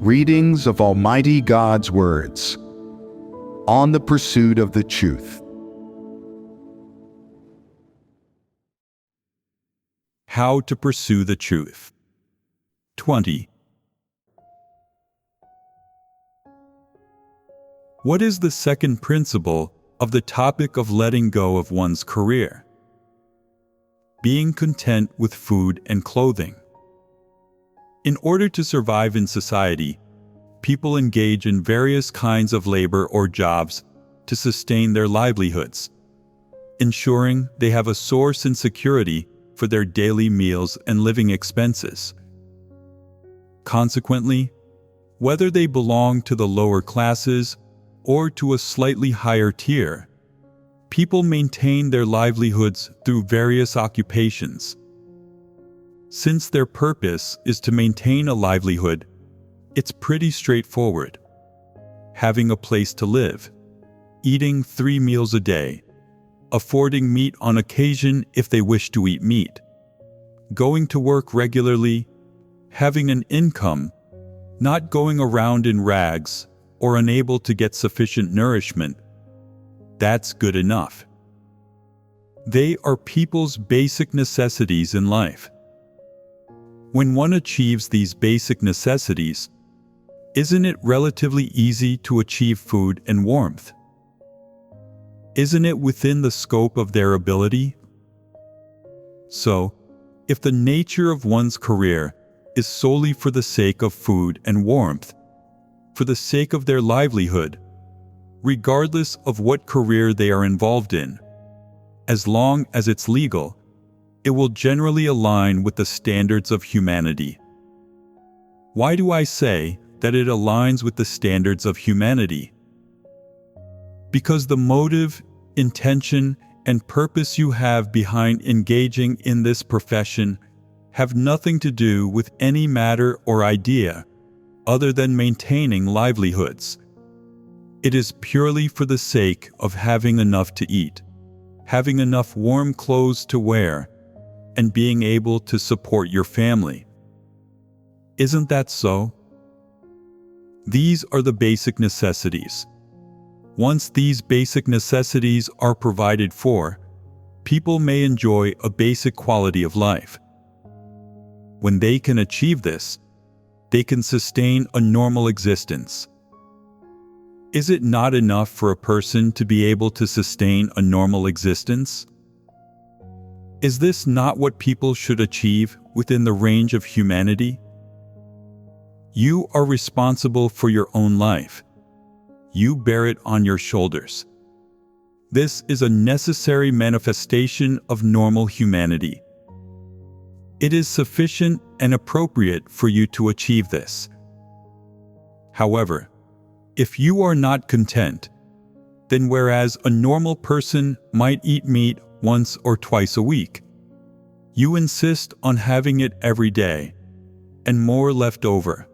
Readings of Almighty God's words on the pursuit of the truth. How to pursue the truth. 20. What is the second principle of the topic of letting go of one's career? Being content with food and clothing. In order to survive in society, people engage in various kinds of labor or jobs to sustain their livelihoods, ensuring they have a source and security for their daily meals and living expenses. Consequently, whether they belong to the lower classes or to a slightly higher tier, people maintain their livelihoods through various occupations. Since their purpose is to maintain a livelihood, it's pretty straightforward. Having a place to live, eating 3 meals a day, affording meat on occasion if they wish to eat meat, going to work regularly, having an income, not going around in rags or unable to get sufficient nourishment. That's good enough. They are people's basic necessities in life. When one achieves these basic necessities, isn't it relatively easy to achieve food and warmth? Isn't it within the scope of their ability? So, if the nature of one's career is solely for the sake of food and warmth, for the sake of their livelihood, regardless of what career they are involved in, as long as it's legal, it will generally align with the standards of humanity. Why do I say that it aligns with the standards of humanity? Because the motive, intention, and purpose you have behind engaging in this profession have nothing to do with any matter or idea other than maintaining livelihoods. It is purely for the sake of having enough to eat, having enough warm clothes to wear, and being able to support your family. Isn't that so? These are the basic necessities. Once these basic necessities are provided for, people may enjoy a basic quality of life. When they can achieve this, they can sustain a normal existence. Is it not enough for a person to be able to sustain a normal existence? Is this not what people should achieve within the range of humanity? You are responsible for your own life. You bear it on your shoulders. This is a necessary manifestation of normal humanity. It is sufficient and appropriate for you to achieve this. However, if you are not content, then whereas a normal person might eat meat once or twice a week, you insist on having it every day, and more left over.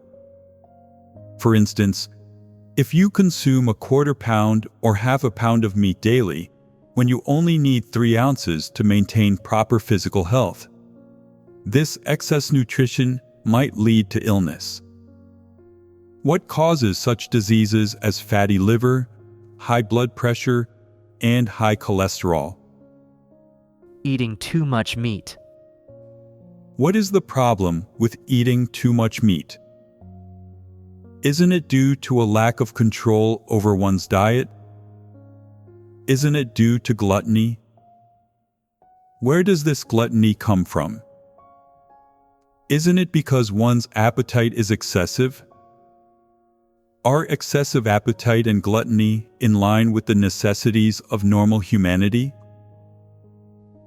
For instance, if you consume a 1/4 pound or 1/2 pound of meat daily, when you only need 3 ounces to maintain proper physical health, this excess nutrition might lead to illness. What causes such diseases as fatty liver, high blood pressure, and high cholesterol? Eating too much meat. What is the problem with eating too much meat? Isn't it due to a lack of control over one's diet? Isn't it due to gluttony? Where does this gluttony come from? Isn't it because one's appetite is excessive? Are excessive appetite and gluttony in line with the necessities of normal humanity?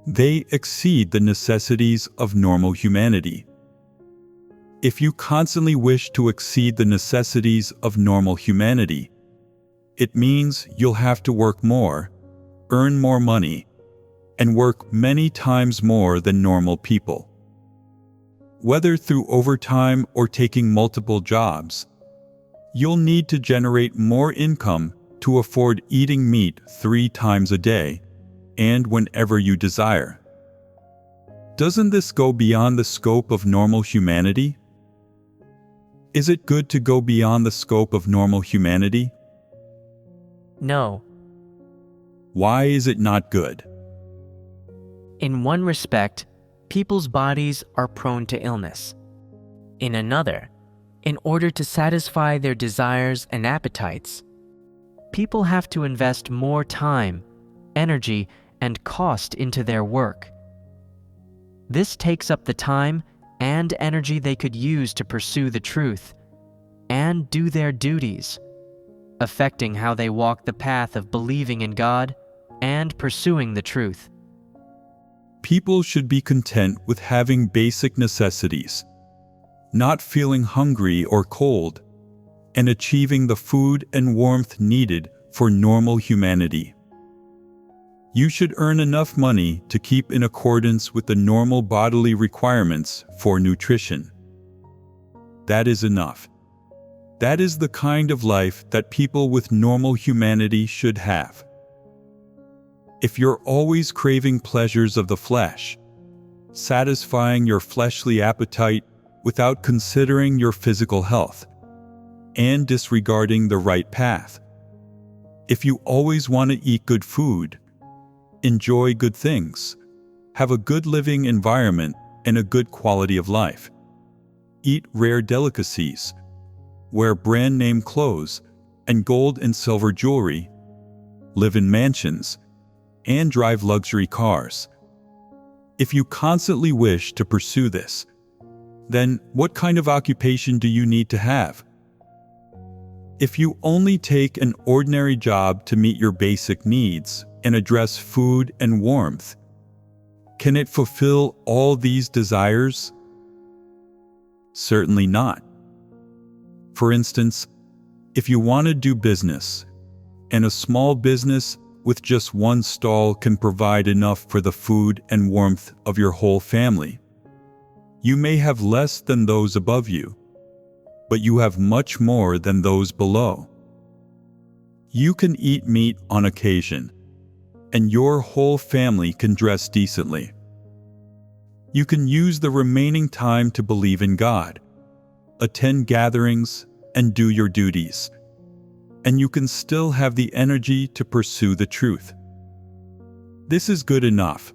They exceed the necessities of normal humanity. If you constantly wish to exceed the necessities of normal humanity, it means you'll have to work more, earn more money, and work many times more than normal people. Whether through overtime or taking multiple jobs, you'll need to generate more income to afford eating meat 3 times a day and whenever you desire. Doesn't this go beyond the scope of normal humanity? is it good to go beyond the scope of normal humanity? No. Why is it not good? In one respect, people's bodies are prone to illness. In another, in order to satisfy their desires and appetites, people have to invest more time, energy, and cost into their work. This takes up the time and energy they could use to pursue the truth and do their duties, affecting how they walk the path of believing in God and pursuing the truth. People should be content with having basic necessities, not feeling hungry or cold, and achieving the food and warmth needed for normal humanity. You should earn enough money to keep in accordance with the normal bodily requirements for nutrition. That is enough. That is the kind of life that people with normal humanity should have. If you're always craving pleasures of the flesh, satisfying your fleshly appetite without considering your physical health, and disregarding the right path, if you always want to eat good food, enjoy good things, have a good living environment and a good quality of life, eat rare delicacies, wear brand-name clothes and gold and silver jewelry, live in mansions, and drive luxury cars. If you constantly wish to pursue this, then what kind of occupation do you need to have? If you only take an ordinary job to meet your basic needs and address food and warmth, can it fulfill all these desires? Certainly not. For instance, if you want to do business, and a small business with just one stall can provide enough for the food and warmth of your whole family, you may have less than those above you, but you have much more than those below. You can eat meat on occasion, and your whole family can dress decently. You can use the remaining time to believe in God, attend gatherings, and do your duties, and you can still have the energy to pursue the truth. This is good enough,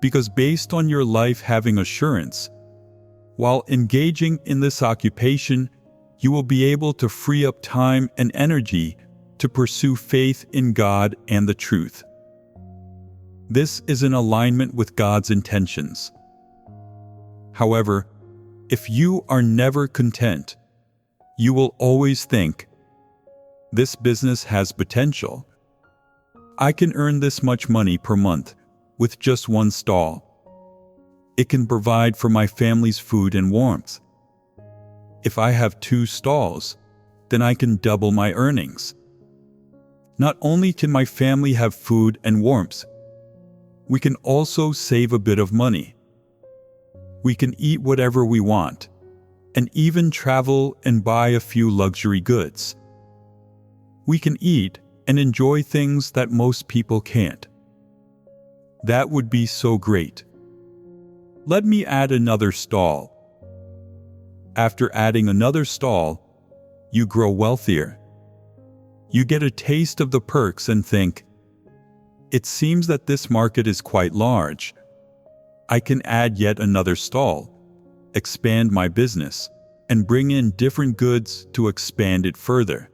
because based on your life having assurance, while engaging in this occupation, you will be able to free up time and energy to pursue faith in God and the truth. This is in alignment with God's intentions. However, if you are never content, you will always think, this business has potential. I can earn this much money per month with just one stall. It can provide for my family's food and warmth. If I have 2 stalls, then I can double my earnings. Not only can my family have food and warmth, we can also save a bit of money. We can eat whatever we want, and even travel and buy a few luxury goods. We can eat and enjoy things that most people can't. That would be so great. Let me add another stall. After adding another stall, you grow wealthier. You get a taste of the perks and think, it seems that this market is quite large. I can add yet another stall, expand my business, and bring in different goods to expand it further.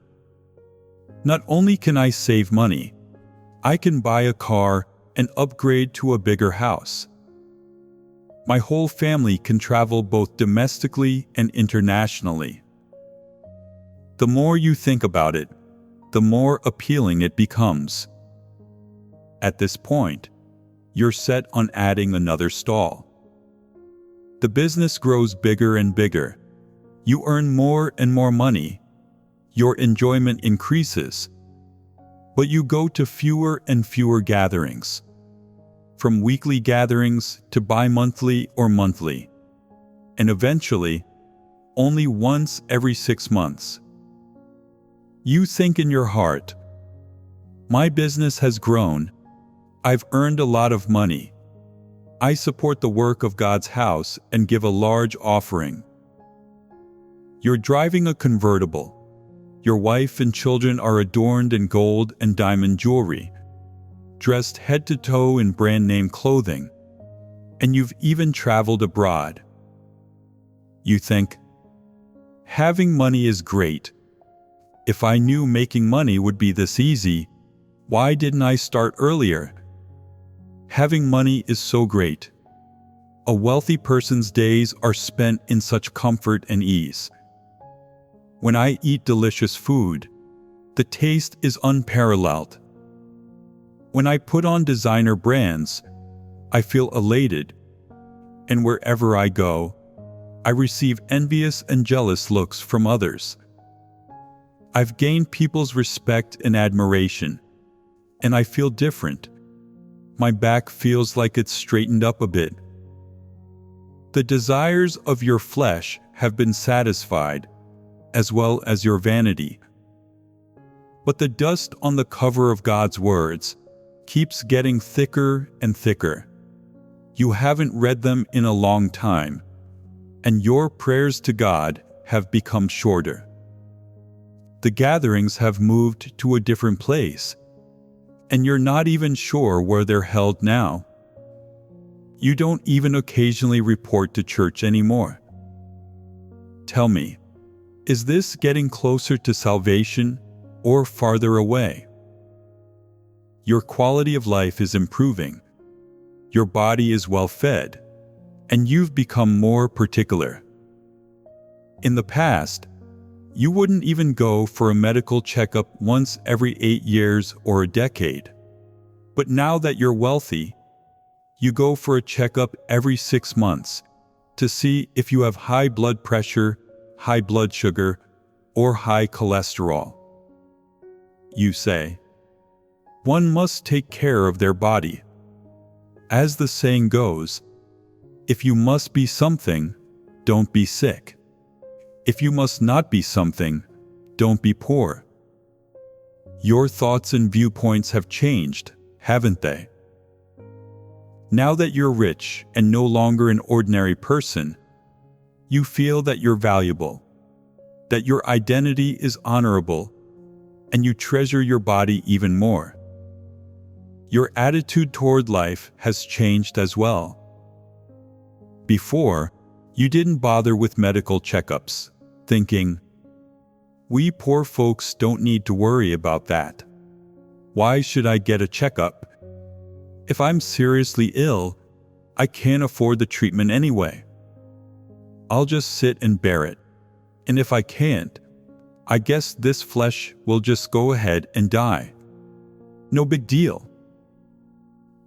Not only can I save money, I can buy a car and upgrade to a bigger house. My whole family can travel both domestically and internationally. The more you think about it, the more appealing it becomes. At this point, you're set on adding another stall. The business grows bigger and bigger. You earn more and more money. Your enjoyment increases. But you go to fewer and fewer gatherings, from weekly gatherings to bi-monthly or monthly, and eventually, only once every 6 months. You think in your heart, my business has grown. I've earned a lot of money. I support the work of God's house and give a large offering. You're driving a convertible. Your wife and children are adorned in gold and diamond jewelry, dressed head to toe in brand-name clothing, and you've even traveled abroad. You think, having money is great. If I knew making money would be this easy, why didn't I start earlier? Having money is so great. A wealthy person's days are spent in such comfort and ease. When I eat delicious food, the taste is unparalleled. When I put on designer brands, I feel elated. And wherever I go, I receive envious and jealous looks from others. I've gained people's respect and admiration, and I feel different. My back feels like it's straightened up a bit. The desires of your flesh have been satisfied, as well as your vanity. But the dust on the cover of God's words keeps getting thicker and thicker. You haven't read them in a long time, and your prayers to God have become shorter. The gatherings have moved to a different place, and you're not even sure where they're held now. You don't even occasionally report to church anymore. Tell me, is this getting closer to salvation or farther away? Your quality of life is improving. Your body is well fed, and you've become more particular. In the past, you wouldn't even go for a medical checkup once every 8 years or a decade. But now that you're wealthy, you go for a checkup every 6 months to see if you have high blood pressure, high blood sugar, or high cholesterol. You say, one must take care of their body. As the saying goes, if you must be something, don't be sick. If you must not be something, don't be poor. Your thoughts and viewpoints have changed, haven't they? Now that you're rich and no longer an ordinary person, you feel that you're valuable, that your identity is honorable, and you treasure your body even more. Your attitude toward life has changed as well. Before, you didn't bother with medical checkups, thinking, we poor folks don't need to worry about that. Why should I get a checkup? If I'm seriously ill, I can't afford the treatment anyway. I'll just sit and bear it. And if I can't, I guess this flesh will just go ahead and die. No big deal.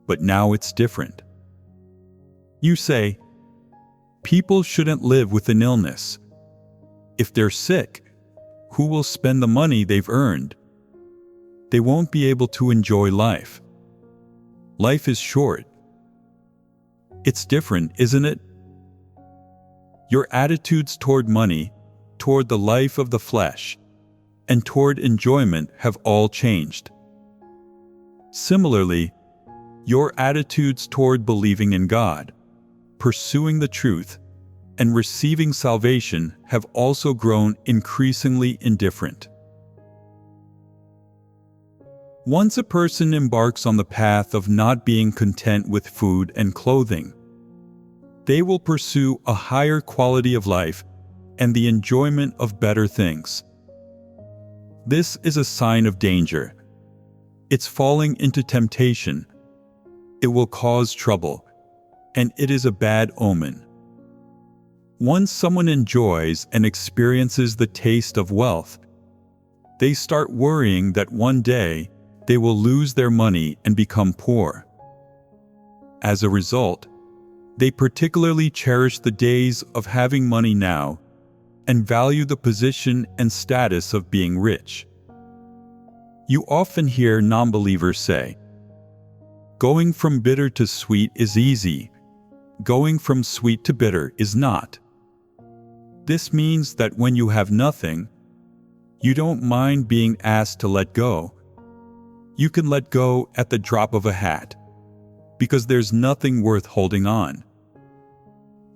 But now it's different. You say, people shouldn't live with an illness. If they're sick, who will spend the money they've earned? They won't be able to enjoy life. Life is short. It's different, isn't it? Your attitudes toward money, toward the life of the flesh, and toward enjoyment have all changed. Similarly, your attitudes toward believing in God, pursuing the truth, and receiving salvation have also grown increasingly indifferent. Once a person embarks on the path of not being content with food and clothing, they will pursue a higher quality of life and the enjoyment of better things. This is a sign of danger. It's falling into temptation. It will cause trouble, and it is a bad omen. Once someone enjoys and experiences the taste of wealth, they start worrying that one day they will lose their money and become poor. As a result, they particularly cherish the days of having money now and value the position and status of being rich. You often hear non-believers say, going from bitter to sweet is easy. Going from sweet to bitter is not. This means that when you have nothing, you don't mind being asked to let go. You can let go at the drop of a hat, because there's nothing worth holding on.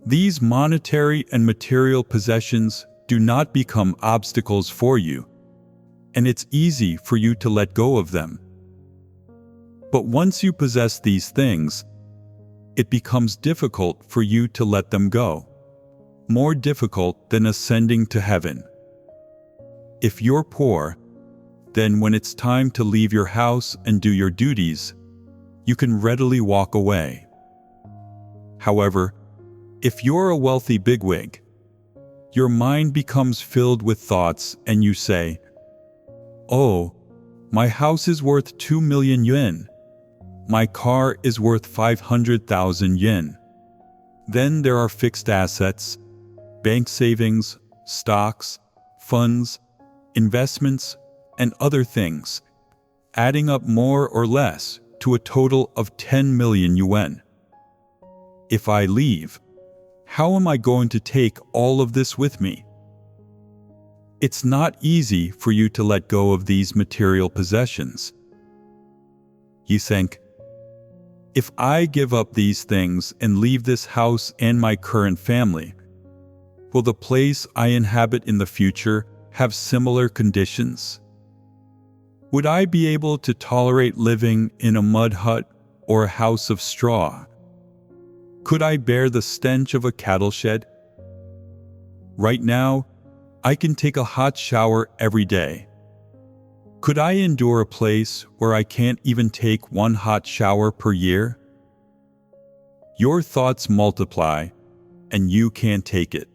These monetary and material possessions do not become obstacles for you, and it's easy for you to let go of them. But once you possess these things, it becomes difficult for you to let them go, more difficult than ascending to heaven. If you're poor, then when it's time to leave your house and do your duties, you can readily walk away. However, if you're a wealthy bigwig, your mind becomes filled with thoughts and you say, "Oh, my house is worth 2 million yuan. My car is worth 500,000 yen. Then there are fixed assets, bank savings, stocks, funds, investments, and other things, adding up more or less to a total of 10 million yuan. If I leave, how am I going to take all of this with me?" It's not easy for you to let go of these material possessions. You think, if I give up these things and leave this house and my current family, will the place I inhabit in the future have similar conditions? Would I be able to tolerate living in a mud hut or a house of straw? Could I bear the stench of a cattle shed? Right now, I can take a hot shower every day. Could I endure a place where I can't even take one hot shower per year? Your thoughts multiply, and you can't take it.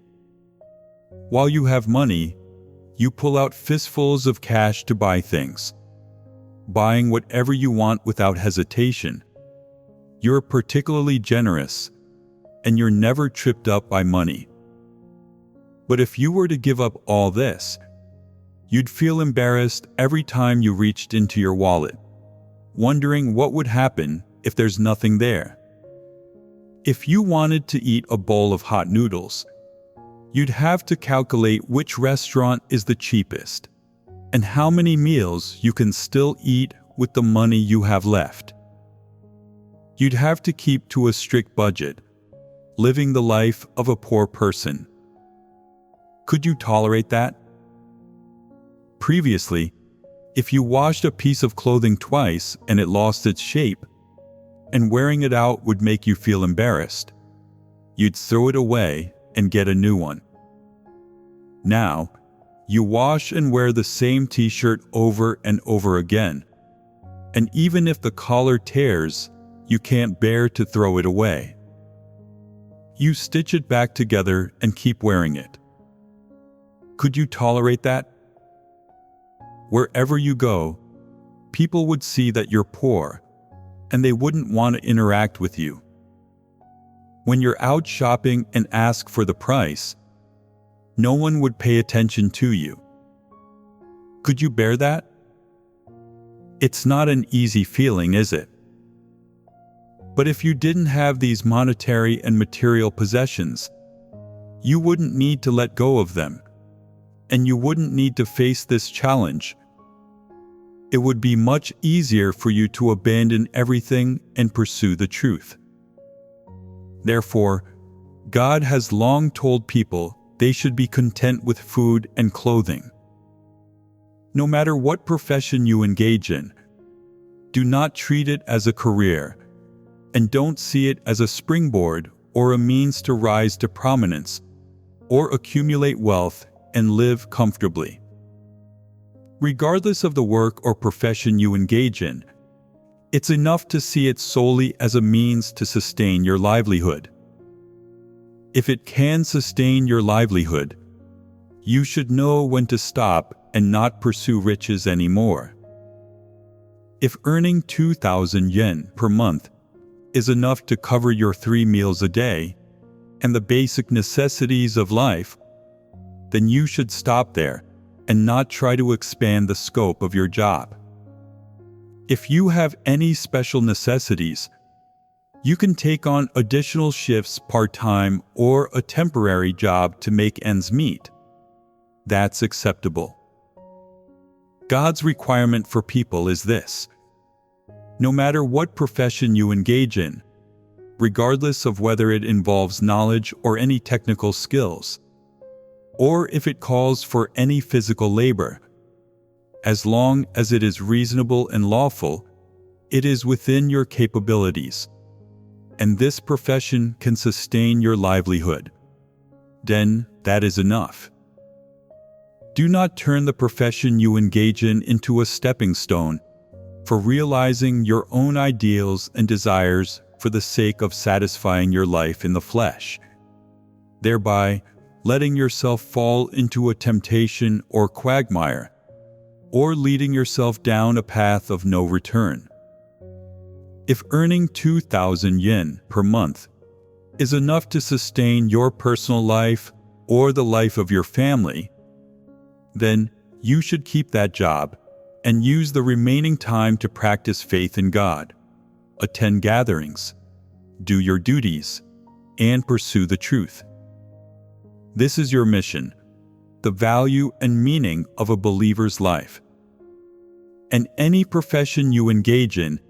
While you have money, you pull out fistfuls of cash to buy things, buying whatever you want without hesitation. You're particularly generous, and you're never tripped up by money. But if you were to give up all this, you'd feel embarrassed every time you reached into your wallet, wondering what would happen if there's nothing there. If you wanted to eat a bowl of hot noodles, you'd have to calculate which restaurant is the cheapest and how many meals you can still eat with the money you have left. You'd have to keep to a strict budget, living the life of a poor person. Could you tolerate that? Previously, if you washed a piece of clothing twice and it lost its shape, and wearing it out would make you feel embarrassed, you'd throw it away and get a new one. Now, you wash and wear the same t-shirt over and over again, and even if the collar tears, you can't bear to throw it away. You stitch it back together and keep wearing it. Could you tolerate that? Wherever you go, people would see that you're poor, and they wouldn't want to interact with you. When you're out shopping and ask for the price, no one would pay attention to you. Could you bear that? It's not an easy feeling, is it? But if you didn't have these monetary and material possessions, you wouldn't need to let go of them, and you wouldn't need to face this challenge. It would be much easier for you to abandon everything and pursue the truth. Therefore, God has long told people they should be content with food and clothing. No matter what profession you engage in, do not treat it as a career, and don't see it as a springboard or a means to rise to prominence or accumulate wealth and live comfortably. Regardless of the work or profession you engage in, it's enough to see it solely as a means to sustain your livelihood. If it can sustain your livelihood, you should know when to stop and not pursue riches anymore. If earning 2,000 yen per month is enough to cover your 3 meals a day and the basic necessities of life, then you should stop there and not try to expand the scope of your job. If you have any special necessities, you can take on additional shifts part-time or a temporary job to make ends meet. That's acceptable. God's requirement for people is this: no matter what profession you engage in, regardless of whether it involves knowledge or any technical skills, or if it calls for any physical labor. As long as it is reasonable and lawful, it is within your capabilities, and this profession can sustain your livelihood. Then that is enough. Do not turn the profession you engage in into a stepping stone for realizing your own ideals and desires for the sake of satisfying your life in the flesh, thereby letting yourself fall into a temptation or quagmire, or leading yourself down a path of no return. If earning 2,000 yen per month is enough to sustain your personal life or the life of your family, then you should keep that job and use the remaining time to practice faith in God, attend gatherings, do your duties, and pursue the truth. This is your mission, the value and meaning of a believer's life. And any profession you engage in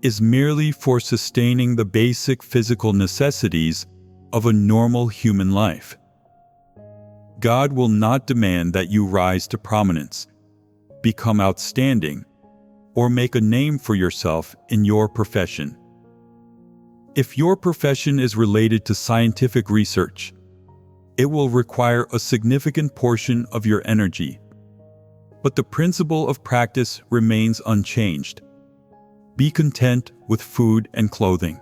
is merely for sustaining the basic physical necessities of a normal human life. God will not demand that you rise to prominence, become outstanding, or make a name for yourself in your profession. If your profession is related to scientific research, it will require a significant portion of your energy. But the principle of practice remains unchanged. Be content with food and clothing.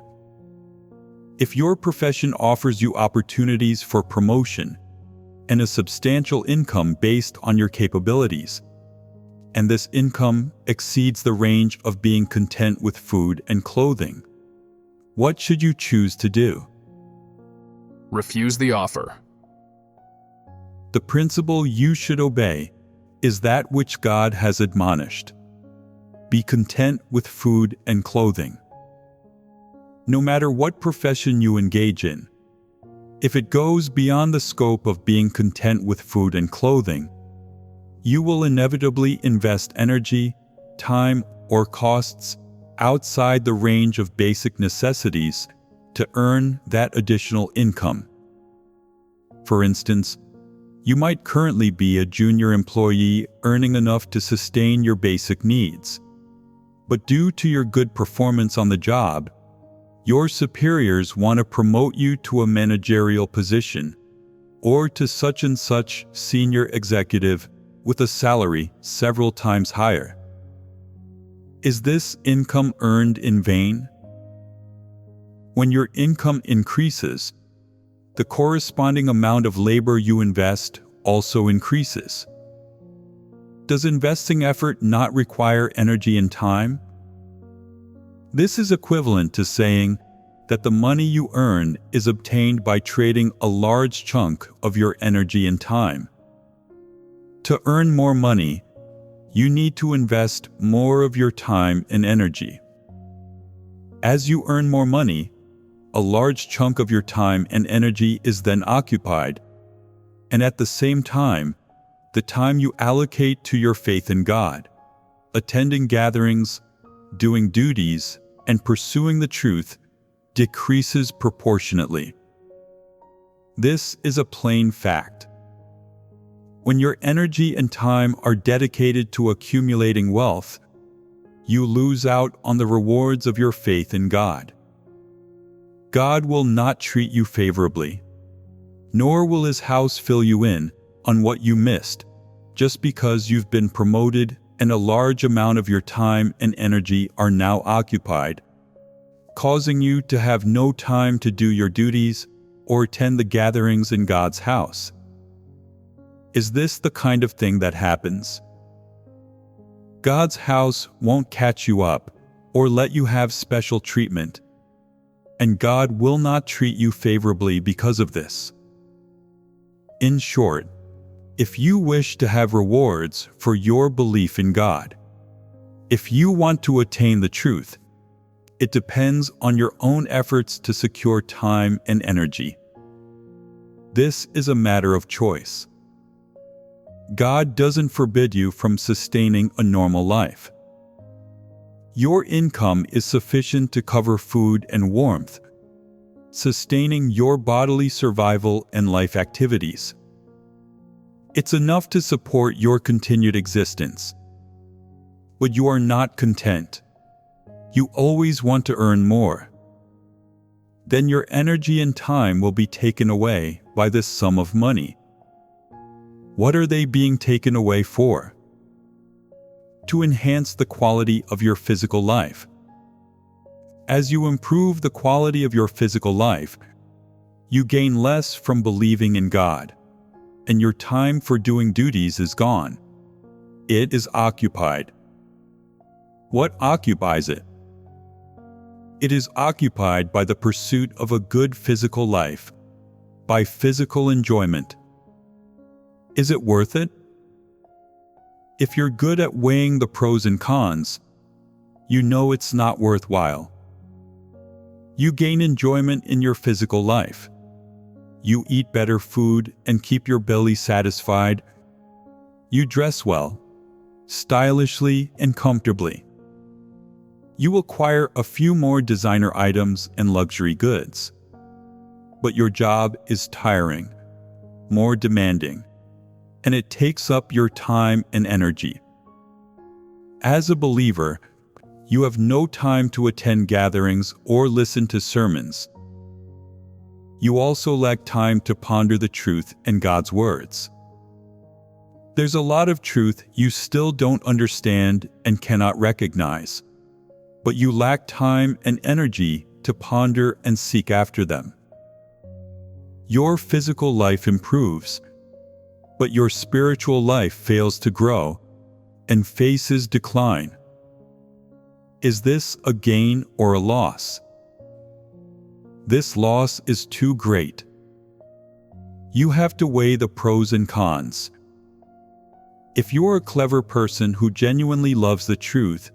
If your profession offers you opportunities for promotion and a substantial income based on your capabilities, and this income exceeds the range of being content with food and clothing, what should you choose to do? Refuse the offer. The principle you should obey is that which God has admonished. Be content with food and clothing. No matter what profession you engage in, if it goes beyond the scope of being content with food and clothing, you will inevitably invest energy, time, or costs outside the range of basic necessities to earn that additional income. For instance, you might currently be a junior employee earning enough to sustain your basic needs. But due to your good performance on the job, your superiors want to promote you to a managerial position or to such and such senior executive with a salary several times higher. Is this income earned in vain? When your income increases, the corresponding amount of labor you invest also increases. Does investing effort not require energy and time? This is equivalent to saying that the money you earn is obtained by trading a large chunk of your energy and time. To earn more money, you need to invest more of your time and energy. As you earn more money, a large chunk of your time and energy is then occupied, and at the same time, the time you allocate to your faith in God, attending gatherings, doing duties, and pursuing the truth decreases proportionately. This is a plain fact. When your energy and time are dedicated to accumulating wealth, you lose out on the rewards of your faith in God. God will not treat you favorably, nor will His house fill you in on what you missed just because you've been promoted and a large amount of your time and energy are now occupied, causing you to have no time to do your duties or attend the gatherings in God's house. Is this the kind of thing that happens? God's house won't catch you up or let you have special treatment, and God will not treat you favorably because of this. In short, if you wish to have rewards for your belief in God, if you want to attain the truth, it depends on your own efforts to secure time and energy. This is a matter of choice. God doesn't forbid you from sustaining a normal life. Your income is sufficient to cover food and warmth, sustaining your bodily survival and life activities. It's enough to support your continued existence. But you are not content. You always want to earn more. Then your energy and time will be taken away by this sum of money. What are they being taken away for? To enhance the quality of your physical life. As you improve the quality of your physical life, you gain less from believing in God, and your time for doing duties is gone. It is occupied. What occupies it? It is occupied by the pursuit of a good physical life, by physical enjoyment. Is it worth it? If you're good at weighing the pros and cons, you know it's not worthwhile. You gain enjoyment in your physical life. You eat better food and keep your belly satisfied. You dress well, stylishly and comfortably. You acquire a few more designer items and luxury goods. But your job is tiring, more demanding, and it takes up your time and energy. As a believer, you have no time to attend gatherings or listen to sermons. You also lack time to ponder the truth and God's words. There's a lot of truth you still don't understand and cannot recognize, but you lack time and energy to ponder and seek after them. Your physical life improves, but your spiritual life fails to grow and faces decline. Is this a gain or a loss? This loss is too great. You have to weigh the pros and cons. If you're a clever person who genuinely loves the truth,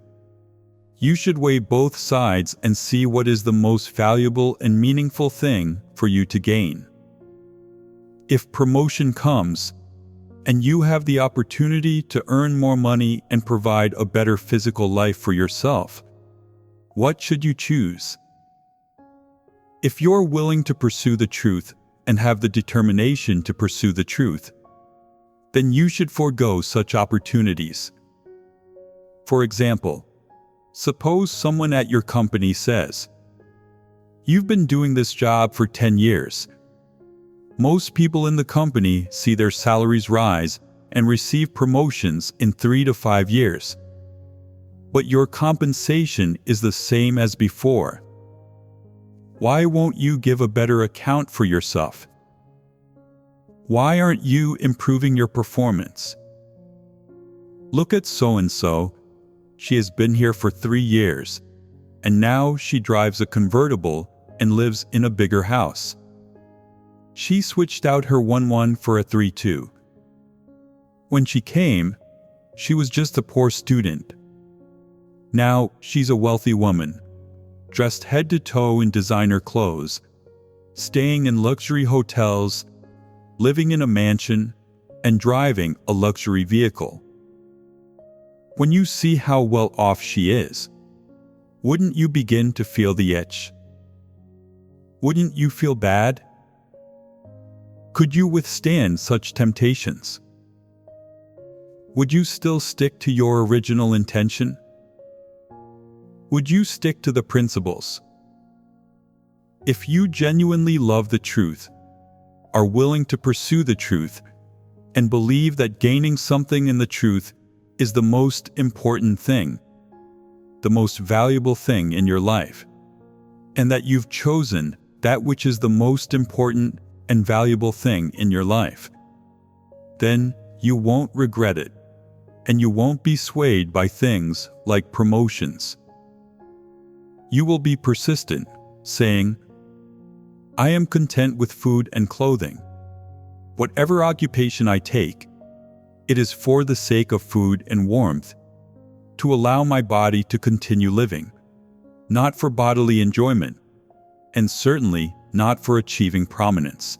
you should weigh both sides and see what is the most valuable and meaningful thing for you to gain. If promotion comes, and you have the opportunity to earn more money and provide a better physical life for yourself, what should you choose? If you're willing to pursue the truth and have the determination to pursue the truth, then you should forego such opportunities. For example, suppose someone at your company says, "You've been doing this job for 10 years. Most people in the company see their salaries rise and receive promotions in 3 to 5 years. But your compensation is the same as before. Why won't you give a better account for yourself? Why aren't you improving your performance? Look at so-and-so. She has been here for 3 years, and now she drives a convertible and lives in a bigger house. She switched out her 1-1 for a 3-2. When she came, she was just a poor student. Now she's a wealthy woman, dressed head to toe in designer clothes, staying in luxury hotels, living in a mansion, and driving a luxury vehicle. When you see how well off she is, wouldn't you begin to feel the itch? Wouldn't you feel bad? Could you withstand such temptations? Would you still stick to your original intention? Would you stick to the principles? If you genuinely love the truth, are willing to pursue the truth, and believe that gaining something in the truth is the most important thing, the most valuable thing in your life, and that you've chosen that which is the most important and valuable thing in your life, then you won't regret it, and you won't be swayed by things like promotions. You will be persistent, saying, "I am content with food and clothing. Whatever occupation I take, it is for the sake of food and warmth, to allow my body to continue living, not for bodily enjoyment, and certainly not for achieving prominence.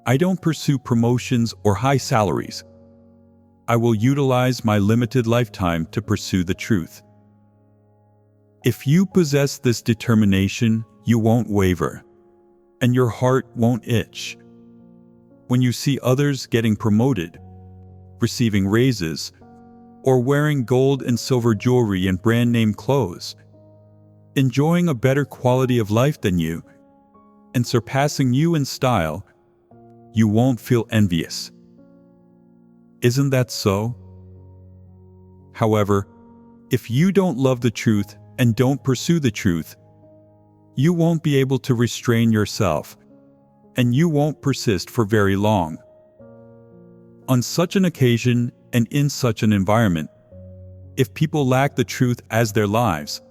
I don't pursue promotions or high salaries. I will utilize my limited lifetime to pursue the truth." If you possess this determination, you won't waver, and your heart won't itch. when you see others getting promoted, receiving raises, or wearing gold and silver jewelry and brand-name clothes, enjoying a better quality of life than you, and surpassing you in style, you won't feel envious. Isn't that so? However, if you don't love the truth and don't pursue the truth, you won't be able to restrain yourself, and you won't persist for very long. On such an occasion and in such an environment, if people lack the truth as their lives,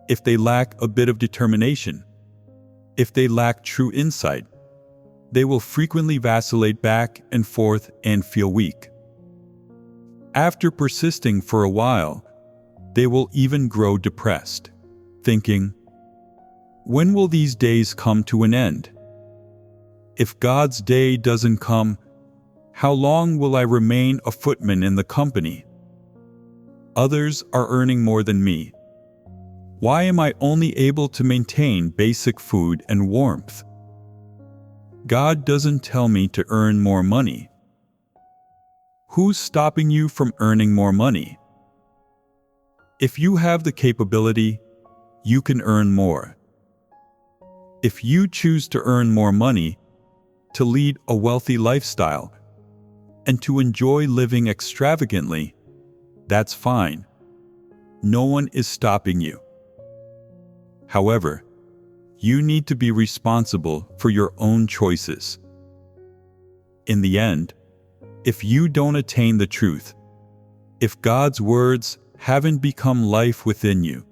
if they lack a bit of determination, if they lack true insight, they will frequently vacillate back and forth and feel weak. After persisting for a while, they will even grow depressed, thinking, "When will these days come to an end? If God's day doesn't come, how long will I remain a footman in the company? Others are earning more than me. Why am I only able to maintain basic food and warmth? God doesn't tell me to earn more money. Who's stopping you from earning more money? If you have the capability, you can earn more. If you choose to earn more money, to lead a wealthy lifestyle, and to enjoy living extravagantly, that's fine. No one is stopping you. However, you need to be responsible for your own choices. In the end, if you don't attain the truth, if God's words haven't become life within you,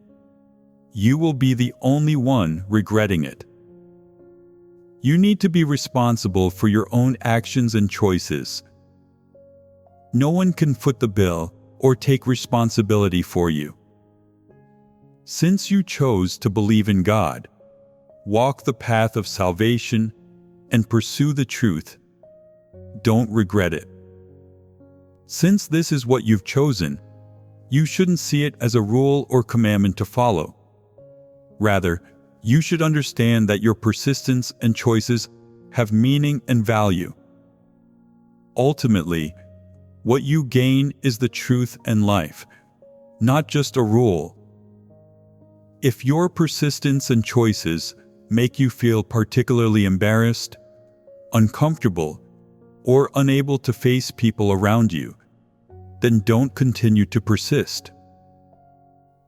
you will be the only one regretting it. You need to be responsible for your own actions and choices. No one can foot the bill or take responsibility for you. Since you chose to believe in God, walk the path of salvation, and pursue the truth, don't regret it. Since this is what you've chosen, you shouldn't see it as a rule or commandment to follow. Rather, you should understand that your persistence and choices have meaning and value. Ultimately, what you gain is the truth and life, not just a rule. If your persistence and choices make you feel particularly embarrassed, uncomfortable, or unable to face people around you, then don't continue to persist.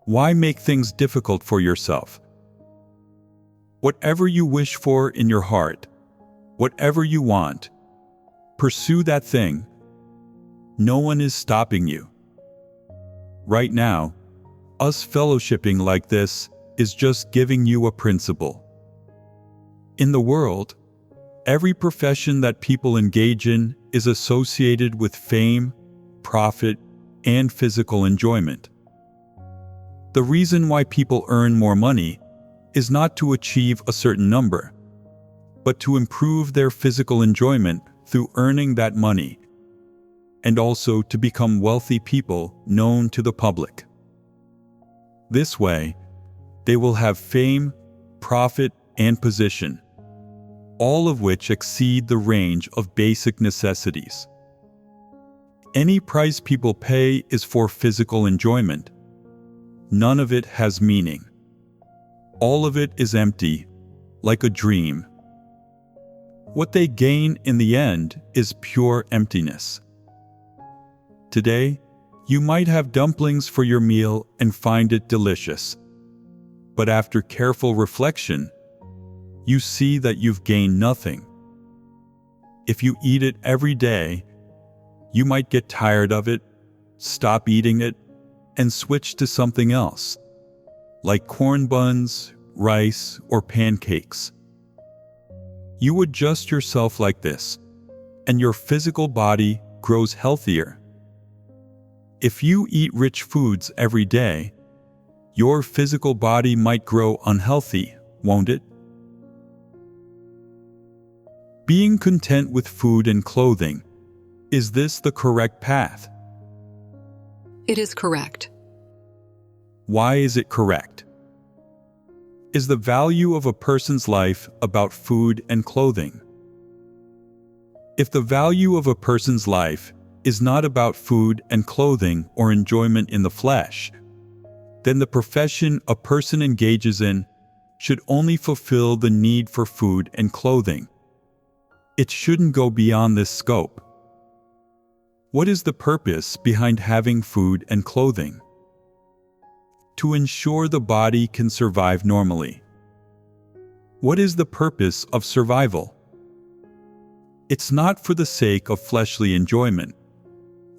Why make things difficult for yourself? Whatever you wish for in your heart, whatever you want, pursue that thing. No one is stopping you. Right now, us fellowshipping like this is just giving you a principle. In the world, every profession that people engage in is associated with fame, profit, and physical enjoyment. The reason why people earn more money is not to achieve a certain number, but to improve their physical enjoyment through earning that money, and also to become wealthy people known to the public. This way, they will have fame, profit, and position, all of which exceed the range of basic necessities. Any price people pay is for physical enjoyment. None of it has meaning. All of it is empty, like a dream. What they gain in the end is pure emptiness. Today, you might have dumplings for your meal and find it delicious. But after careful reflection, you see that you've gained nothing. If you eat it every day, you might get tired of it, stop eating it, and switch to something else, like corn buns, rice, or pancakes. You adjust yourself like this, and your physical body grows healthier. If you eat rich foods every day, your physical body might grow unhealthy, won't it? Being content with food and clothing, is this the correct path? It is correct. Why is it correct? Is the value of a person's life about food and clothing? If the value of a person's life is not about food and clothing or enjoyment in the flesh, then the profession a person engages in should only fulfill the need for food and clothing. It shouldn't go beyond this scope. What is the purpose behind having food and clothing? To ensure the body can survive normally. What is the purpose of survival? It's not for the sake of fleshly enjoyment,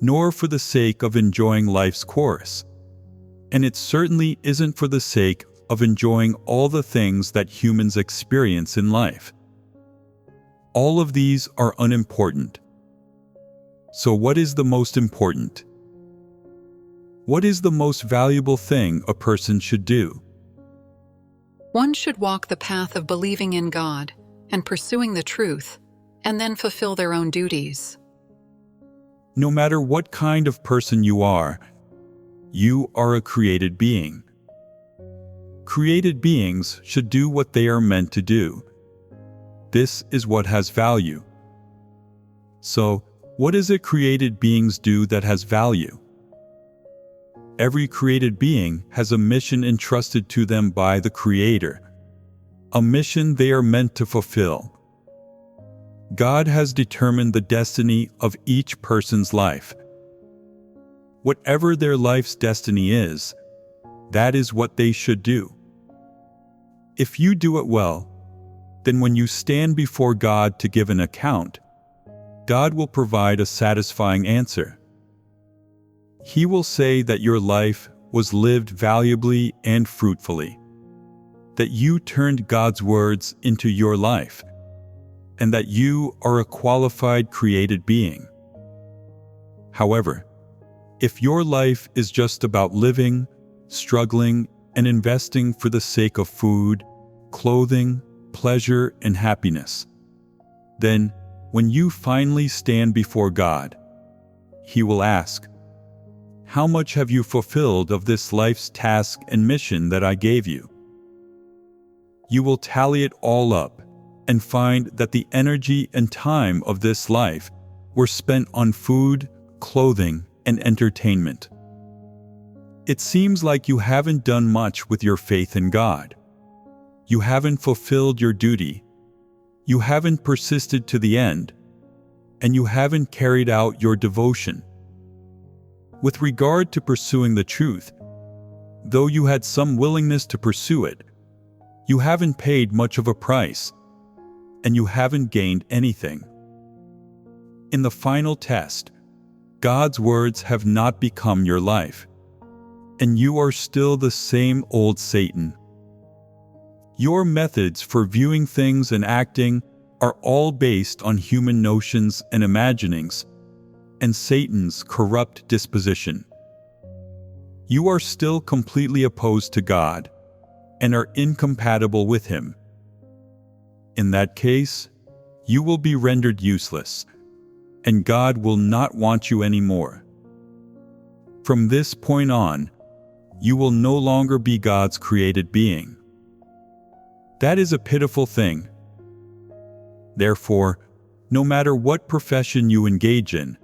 nor for the sake of enjoying life's course. And it certainly isn't for the sake of enjoying all the things that humans experience in life. All of these are unimportant. So what is the most important? What is the most valuable thing a person should do? One should walk the path of believing in God and pursuing the truth, and then fulfill their own duties. No matter what kind of person you are a created being. Created beings should do what they are meant to do. This is what has value. So, what does a created beings do that has value? Every created being has a mission entrusted to them by the Creator, a mission they are meant to fulfill. God has determined the destiny of each person's life. Whatever their life's destiny is, that is what they should do. If you do it well, then when you stand before God to give an account, God will provide a satisfying answer. He will say that your life was lived valuably and fruitfully, that you turned God's words into your life, and that you are a qualified created being. However, if your life is just about living, struggling, and investing for the sake of food, clothing, pleasure, and happiness, then when you finally stand before God, He will ask, "How much have you fulfilled of this life's task and mission that I gave you?" You will tally it all up and find that the energy and time of this life were spent on food, clothing, and entertainment. It seems like you haven't done much with your faith in God. You haven't fulfilled your duty. You haven't persisted to the end, and you haven't carried out your devotion. With regard to pursuing the truth, though you had some willingness to pursue it, you haven't paid much of a price, and you haven't gained anything. In the final test, God's words have not become your life, and you are still the same old Satan. Your methods for viewing things and acting are all based on human notions and imaginings, and Satan's corrupt disposition. You are still completely opposed to God, and are incompatible with Him. In that case, you will be rendered useless, and God will not want you anymore. From this point on, you will no longer be God's created being. That is a pitiful thing. Therefore, no matter what profession you engage in,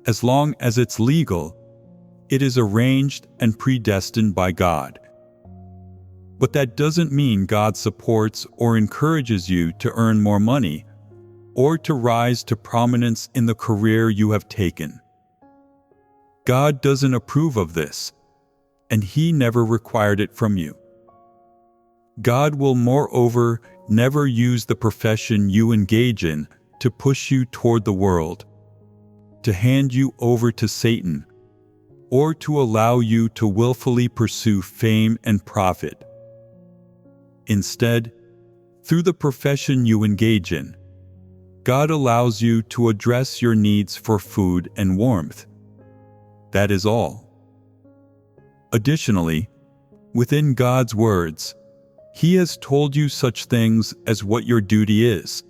as long as it's legal, it is arranged and predestined by God. But that doesn't mean God supports or encourages you to earn more money or to rise to prominence in the career you have taken. God doesn't approve of this, and He never required it from you. God will moreover never use the profession you engage in to push you toward the world, to hand you over to Satan, or to allow you to willfully pursue fame and profit. Instead, through the profession you engage in, God allows you to address your needs for food and warmth. That is all. Additionally, within God's words, He has told you such things as what your duty is,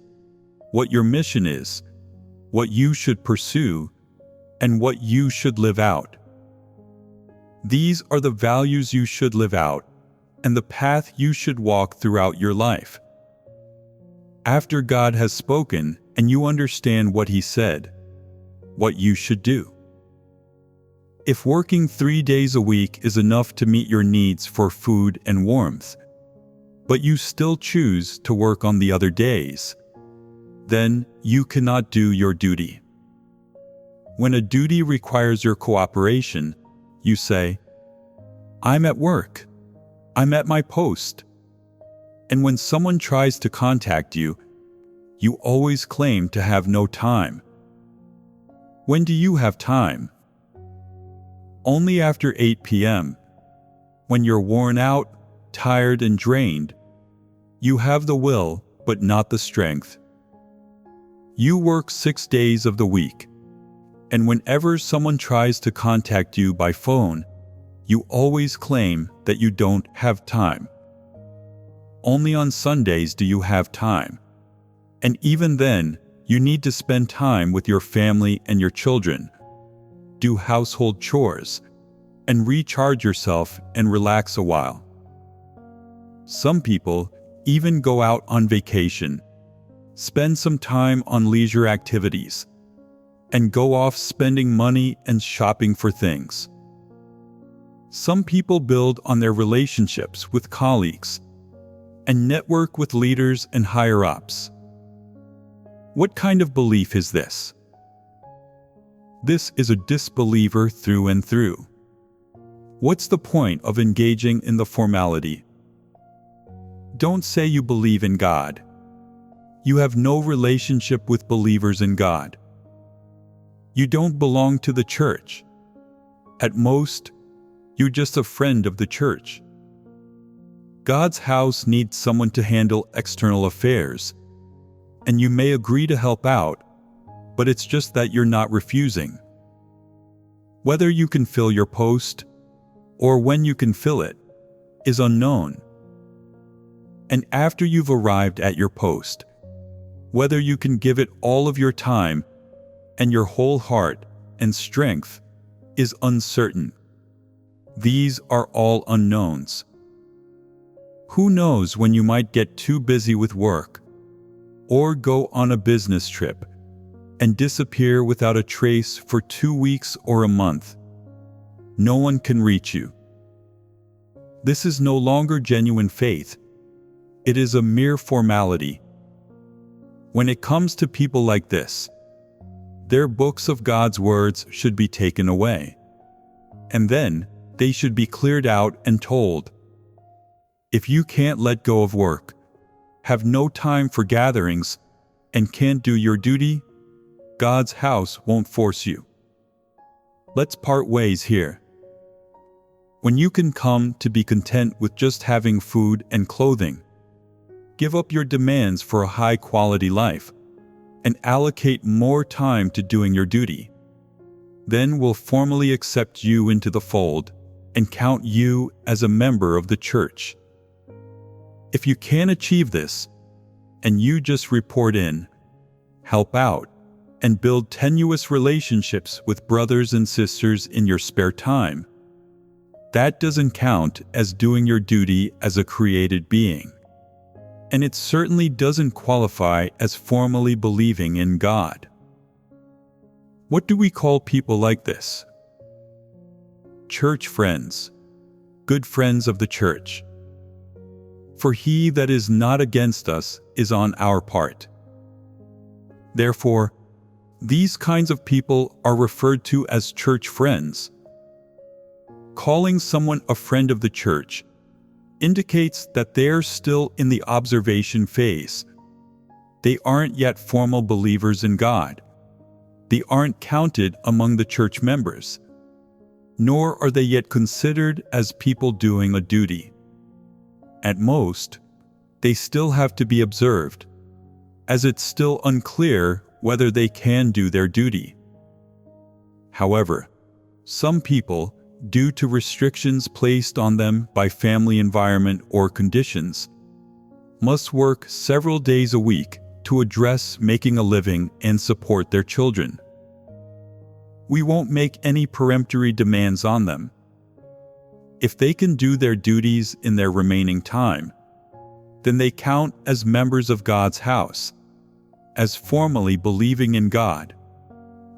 what your mission is, what you should pursue, and what you should live out. These are the values you should live out, and the path you should walk throughout your life. After God has spoken and you understand what he said, what you should do. If working 3 days a week is enough to meet your needs for food and warmth, but you still choose to work on the other days, then you cannot do your duty. When a duty requires your cooperation, you say, "I'm at work. I'm at my post." And when someone tries to contact you, you always claim to have no time. When do you have time? Only after 8 p.m., when you're worn out, tired, and drained. You have the will, but not the strength. You work 6 days of the week, and whenever someone tries to contact you by phone, you always claim that you don't have time. Only on Sundays do you have time, and even then, you need to spend time with your family and your children, do household chores, and recharge yourself and relax a while. Some people even go out on vacation, spend some time on leisure activities, and go off spending money and shopping for things. Some people build on their relationships with colleagues and network with leaders and higher-ups. What kind of belief is this? This is a disbeliever through and through. What's the point of engaging in the formality? Don't say you believe in God. You have no relationship with believers in God. You don't belong to the church. At most, you're just a friend of the church. God's house needs someone to handle external affairs, and you may agree to help out, but it's just that you're not refusing. Whether you can fill your post, or when you can fill it, is unknown. And after you've arrived at your post, whether you can give it all of your time and your whole heart and strength is uncertain. These are all unknowns. Who knows when you might get too busy with work, or go on a business trip and disappear without a trace for 2 weeks or a month. No one can reach you. This is no longer genuine faith. It is a mere formality. When it comes to people like this, their books of God's words should be taken away, and then they should be cleared out and told, if you can't let go of work, have no time for gatherings, and can't do your duty, God's house won't force you. Let's part ways here. When you can come to be content with just having food and clothing, give up your demands for a high-quality life, and allocate more time to doing your duty. Then we'll formally accept you into the fold and count you as a member of the church. If you can't achieve this, and you just report in, help out, and build tenuous relationships with brothers and sisters in your spare time, that doesn't count as doing your duty as a created being. And it certainly doesn't qualify as formally believing in God. What do we call people like this? Church friends, good friends of the church. For he that is not against us is on our part. Therefore, these kinds of people are referred to as church friends. Calling someone a friend of the church indicates that they're still in the observation phase. They aren't yet formal believers in God. They aren't counted among the church members, nor are they yet considered as people doing a duty. At most, they still have to be observed, as it's still unclear whether they can do their duty. However, some people, due to restrictions placed on them by family environment or conditions, must work several days a week to address making a living and support their children. We won't make any peremptory demands on them. If they can do their duties in their remaining time, then they count as members of God's house, as formally believing in God,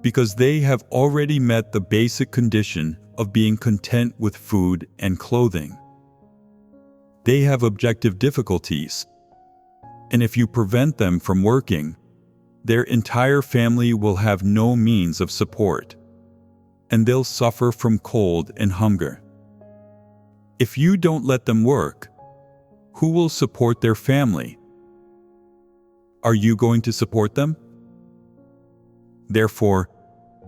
because they have already met the basic condition of being content with food and clothing. They have objective difficulties, and if you prevent them from working, their entire family will have no means of support, and they'll suffer from cold and hunger. If you don't let them work, who will support their family? Are you going to support them? Therefore,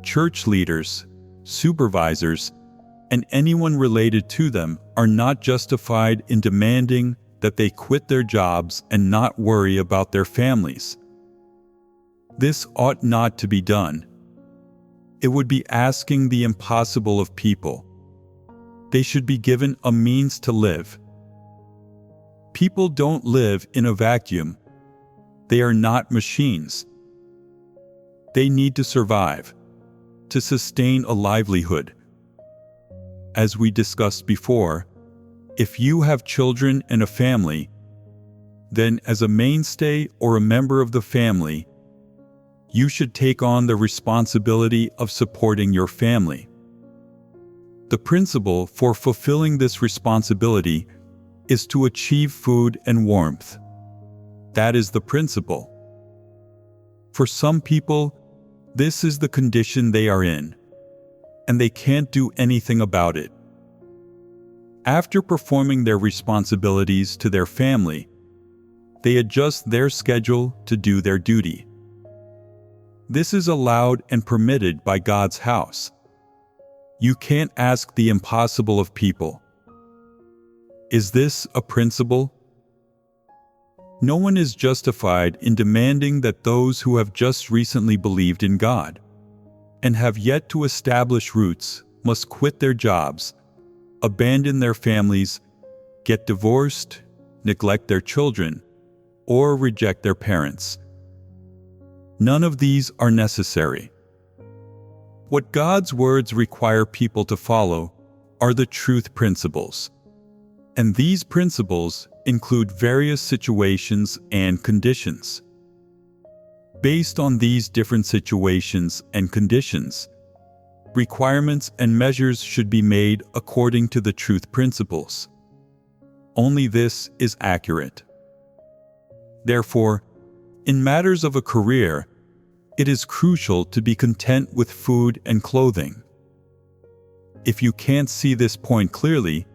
church leaders, supervisors, and anyone related to them are not justified in demanding that they quit their jobs and not worry about their families. This ought not to be done. It would be asking the impossible of people. They should be given a means to live. People don't live in a vacuum. They are not machines. They need to survive, to sustain a livelihood. As we discussed before, if you have children and a family, then as a mainstay or a member of the family, you should take on the responsibility of supporting your family. The principle for fulfilling this responsibility is to achieve food and warmth. That is the principle. For some people, this is the condition they are in, and they can't do anything about it. After performing their responsibilities to their family, they adjust their schedule to do their duty. This is allowed and permitted by God's house. You can't ask the impossible of people. Is this a principle? No one is justified in demanding that those who have just recently believed in God and have yet to establish roots must quit their jobs, abandon their families, get divorced, neglect their children, or reject their parents. None of these are necessary. What God's words require people to follow are the truth principles, and these principles include various situations and conditions. Based on these different situations and conditions, requirements and measures should be made according to the truth principles. Only this is accurate. Therefore, in matters of a career, it is crucial to be content with food and clothing. If you can't see this point clearly,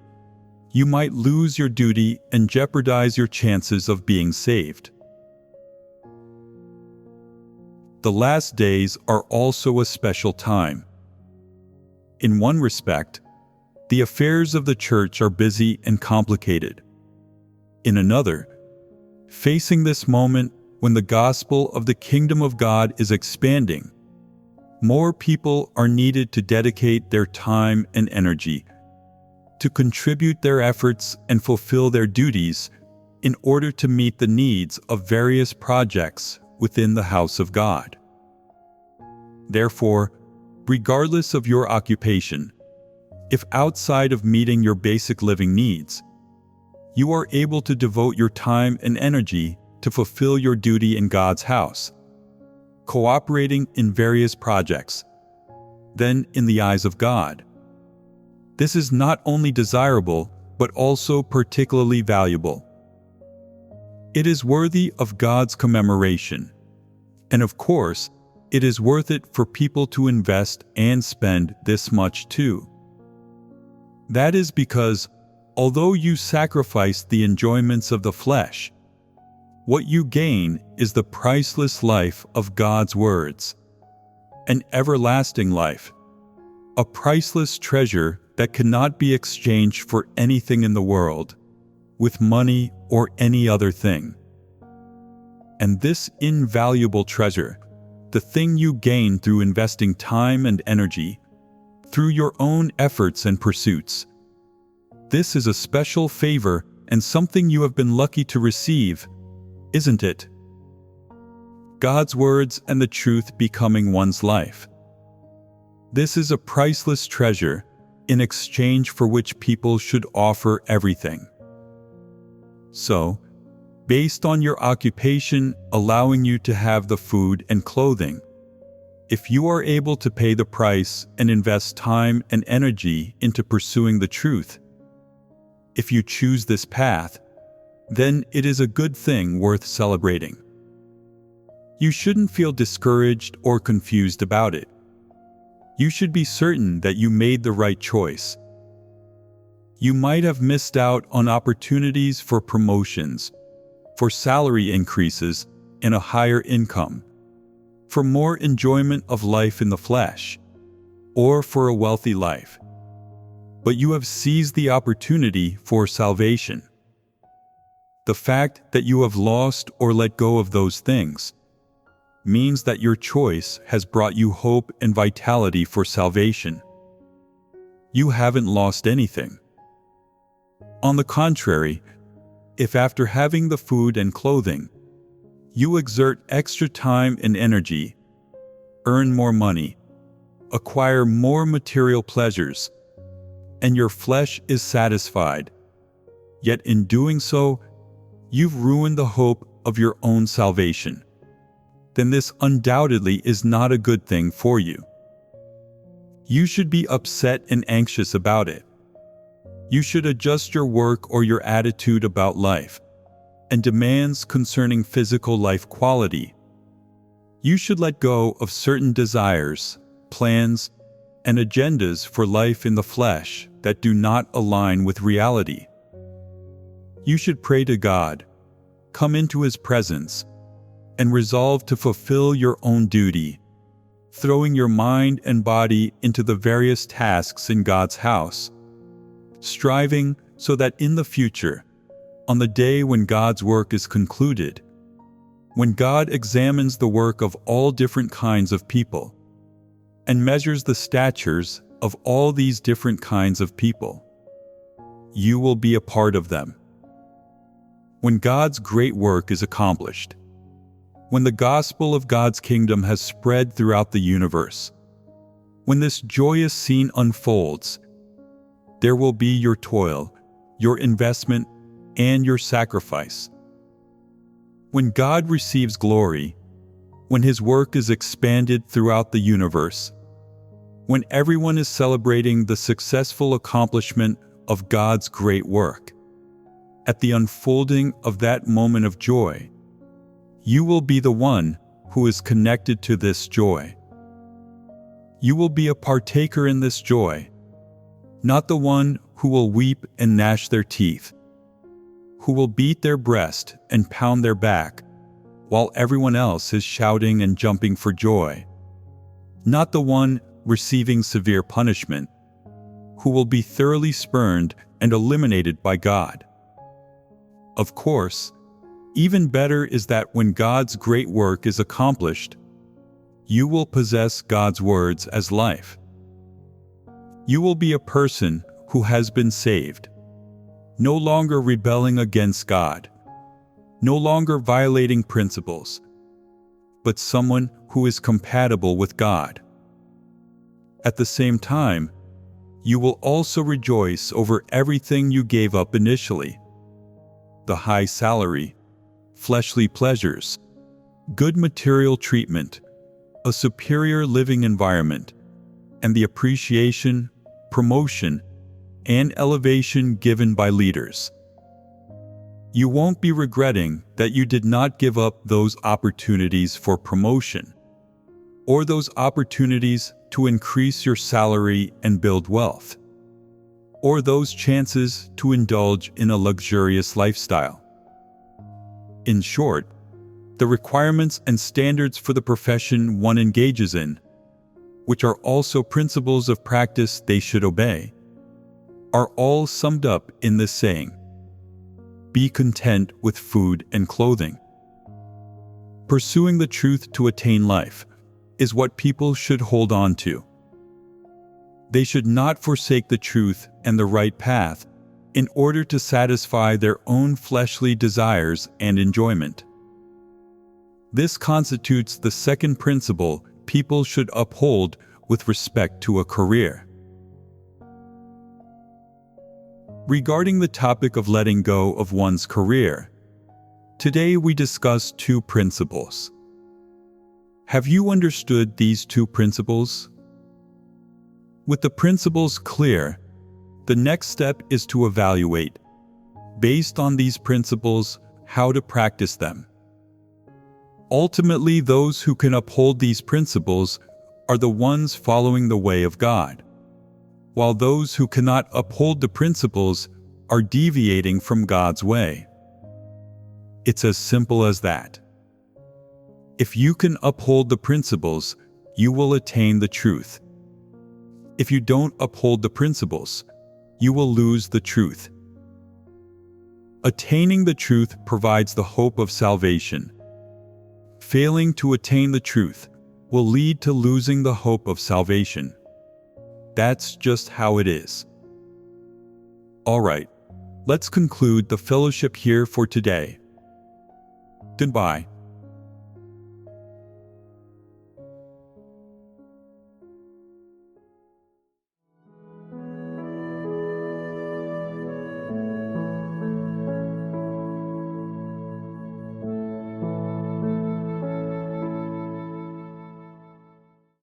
you might lose your duty and jeopardize your chances of being saved. The last days are also a special time. In one respect, the affairs of the church are busy and complicated. In another, facing this moment when the gospel of the kingdom of God is expanding, more people are needed to dedicate their time and energy, to contribute their efforts and fulfill their duties in order to meet the needs of various projects within the house of God. Therefore, regardless of your occupation, if outside of meeting your basic living needs, you are able to devote your time and energy to fulfill your duty in God's house, cooperating in various projects, then in the eyes of God, this is not only desirable, but also particularly valuable. It is worthy of God's commemoration, and of course, it is worth it for people to invest and spend this much too. That is because, although you sacrifice the enjoyments of the flesh, what you gain is the priceless life of God's words, an everlasting life, a priceless treasure that cannot be exchanged for anything in the world, with money or any other thing. And this invaluable treasure, the thing you gain through investing time and energy, through your own efforts and pursuits, this is a special favor and something you have been lucky to receive, isn't it? God's words and the truth becoming one's life. This is a priceless treasure in exchange for which people should offer everything. So, based on your occupation, allowing you to have the food and clothing. If you are able to pay the price and invest time and energy into pursuing the truth, if you choose this path, then it is a good thing worth celebrating. You shouldn't feel discouraged or confused about it. You should be certain that you made the right choice. You might have missed out on opportunities for promotions, for salary increases and a higher income, for more enjoyment of life in the flesh, or for a wealthy life. But you have seized the opportunity for salvation. The fact that you have lost or let go of those things means that your choice has brought you hope and vitality for salvation. You haven't lost anything. On the contrary, if after having the food and clothing, you exert extra time and energy, earn more money, acquire more material pleasures, and your flesh is satisfied, yet in doing so, you've ruined the hope of your own salvation, then this undoubtedly is not a good thing for you. You should be upset and anxious about it. You should adjust your work or your attitude about life and demands concerning physical life quality. You should let go of certain desires, plans, and agendas for life in the flesh that do not align with reality. You should pray to God, come into His presence, and resolve to fulfill your own duty, throwing your mind and body into the various tasks in God's house, striving so that in the future, on the day when God's work is concluded, when God examines the work of all different kinds of people and measures the statures of all these different kinds of people, you will be a part of them. When God's great work is accomplished, when the gospel of God's kingdom has spread throughout the universe, when this joyous scene unfolds, there will be your toil, your investment, and your sacrifice. When God receives glory, when His work is expanded throughout the universe, when everyone is celebrating the successful accomplishment of God's great work, at the unfolding of that moment of joy, you will be the one who is connected to this joy. You will be a partaker in this joy, not the one who will weep and gnash their teeth, who will beat their breast and pound their back, while everyone else is shouting and jumping for joy, not the one receiving severe punishment, who will be thoroughly spurned and eliminated by God. Of course, even better is that when God's great work is accomplished, you will possess God's words as life. You will be a person who has been saved, no longer rebelling against God, no longer violating principles, but someone who is compatible with God. At the same time, you will also rejoice over everything you gave up initially: the high salary, fleshly pleasures, good material treatment, a superior living environment, and the appreciation, promotion, and elevation given by leaders. You won't be regretting that you did not give up those opportunities for promotion, or those opportunities to increase your salary and build wealth, or those chances to indulge in a luxurious lifestyle. In short, the requirements and standards for the profession one engages in, which are also principles of practice they should obey, are all summed up in this saying: be content with food and clothing. Pursuing the truth to attain life is what people should hold on to. They should not forsake the truth and the right path in order to satisfy their own fleshly desires and enjoyment. This constitutes the second principle people should uphold with respect to a career. Regarding the topic of letting go of one's career, Today we discuss two principles. Have you understood these two principles? With the principles clear, the next step is to evaluate, based on these principles, how to practice them. Ultimately, those who can uphold these principles are the ones following the way of God, while those who cannot uphold the principles are deviating from God's way. It's as simple as that. If you can uphold the principles, you will attain the truth. If you don't uphold the principles, you will lose the truth. Attaining the truth provides the hope of salvation. Failing to attain the truth will lead to losing the hope of salvation. That's just how it is. All right, let's conclude the fellowship here for today. Goodbye.